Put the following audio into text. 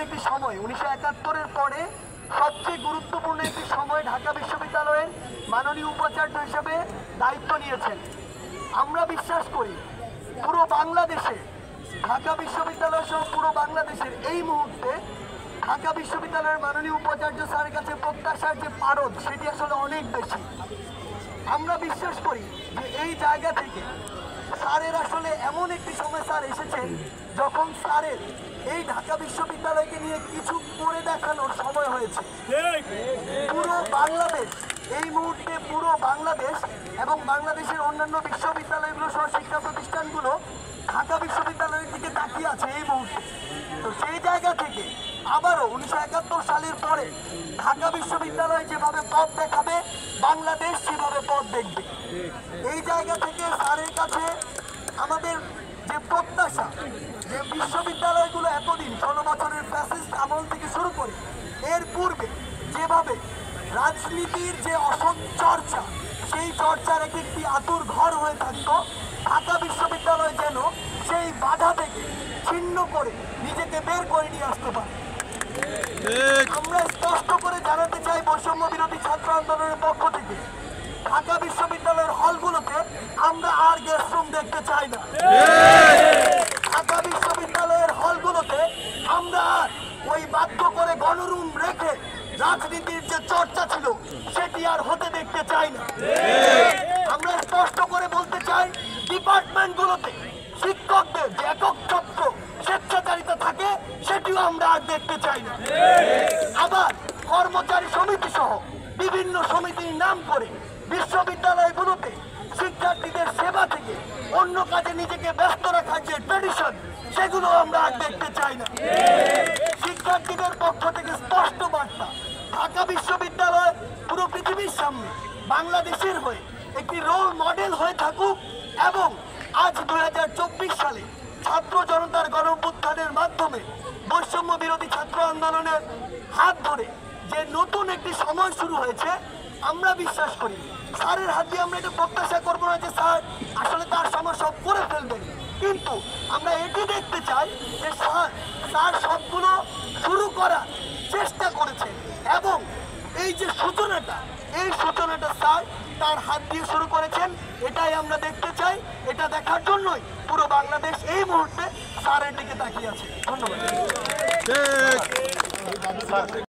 একটি সময় 1971-এর পরে সবচেয়ে গুরুত্বপূর্ণ একটি সময় ঢাকা বিশ্ববিদ্যালয়ের মাননীয় উপাচার্য হিসেবে দায়িত্ব নিয়েছেন। আমরা বিশ্বাস করি পুরো বাংলাদেশে ঢাকা বিশ্ববিদ্যালয় সহ পুরো বাংলাদেশের এই মুহূর্তে ঢাকা বিশ্ববিদ্যালয়ের মাননীয় উপাচার্য স্যারের কাছে প্রত্যাশার যে পারদ সেটি আসলে অনেক বেশি। আমরা বিশ্বাস করি যে এই জায়গা থেকে স্যারের আসলে এমন একটি সময় স্যার এসেছেন যখন স্যারের এই ঢাকা বিশ্ববিদ্যালয়কে নিয়ে কিছু করে দেখানোর সময় হয়েছে। পুরো বাংলাদেশ এই মুহূর্তে পুরো বাংলাদেশ এবং বাংলাদেশের অন্যান্য বিশ্ববিদ্যালয়গুলো সহ শিক্ষা প্রতিষ্ঠানগুলো ঢাকা বিশ্ববিদ্যালয়ের দিকে তাকিয়ে আছে এই মুহূর্তে। তো সেই জায়গা থেকে আবারও 1971 সালের পরে ঢাকা বিশ্ববিদ্যালয় যেভাবে পথ দেখাবে বাংলাদেশ সেভাবে পথ দেখবে। এই জায়গা থেকে স্যারের কাছে আমাদের যে প্রত্যাশা যে বিশ্ববিদ্যালয়গুলো এতদিন 16 বছরের ফ্যাসিস্ট আমল থেকে শুরু করে এর পূর্বে যেভাবে রাজনীতির যে অসৎ চর্চা সেই চর্চার একটি আতুর ঘর হয়ে থাকতো, ঢাকা বিশ্ববিদ্যালয় যেন সেই বাধা থেকে ছিন্ন করে নিজেকে বের করে নিয়ে আসতে পারে। আমরা স্পষ্ট করে জানাতে চাই বৈষম্য বিরোধী ছাত্র আন্দোলনের পক্ষ থেকে ঢাকা বিশ্ববিদ্যালয়ের হলগুলোতে আমরা আর গেস্ট রুম দেখতে চাই না। ঢাকা বিশ্ববিদ্যালয়ের হলগুলোতে আমরা আর ওই বাধ্য করে গণরুম রেখে রাজনীতির যে চর্চা ছিল সেটি আর হতে দেখতে চাই না। আমরা স্পষ্ট করে বলতে চাই ডিপার্টমেন্টগুলোতে শিক্ষকদের যে একচ্ছত্র স্বেচ্ছাচারিতা থাকে সেটিও আমরা আর দেখতে চাই না। আবার কর্মচারী সমিতি সহ বিভিন্ন সমিতির নাম করে বিশ্ববিদ্যালয়গুলোতে শিক্ষার্থীদের সেবা থেকে অন্য কাজে নিজেকে ব্যস্ত রাখার যে ট্রেডিশন সেগুলো আমরা আর দেখতে চাই না। শিক্ষার্থীদের পক্ষ থেকে স্পষ্ট বার্তা, ঢাকা বিশ্ববিদ্যালয় পুরো পৃথিবীর সামনে বাংলাদেশের হয়ে একটি রোল মডেল হয়ে থাকুক এবং আজ 2024 সালে ছাত্র জনতার গণঅভ্যুত্থানের মাধ্যমে বৈষম্য বিরোধী ছাত্র আন্দোলনের হাত ধরে যে নতুন একটি সময় শুরু হয়েছে, আমরা বিশ্বাস করি স্যারের হাত দিয়ে আমরা এটা প্রত্যাশা করবো না যে স্যার আসলে তার সময় সব করে ফেলবেন, কিন্তু আমরা এটি দেখতে চাই যে স্যার সবগুলো শুরু করার চেষ্টা করেছেন এবং এই যে সূচনাটা স্যার তার হাত দিয়ে শুরু করেছেন, এটাই আমরা দেখতে চাই। এটা দেখার জন্যই পুরো বাংলাদেশ এই মুহূর্তে স্যারের দিকে তাকিয়ে আছে। ধন্যবাদ।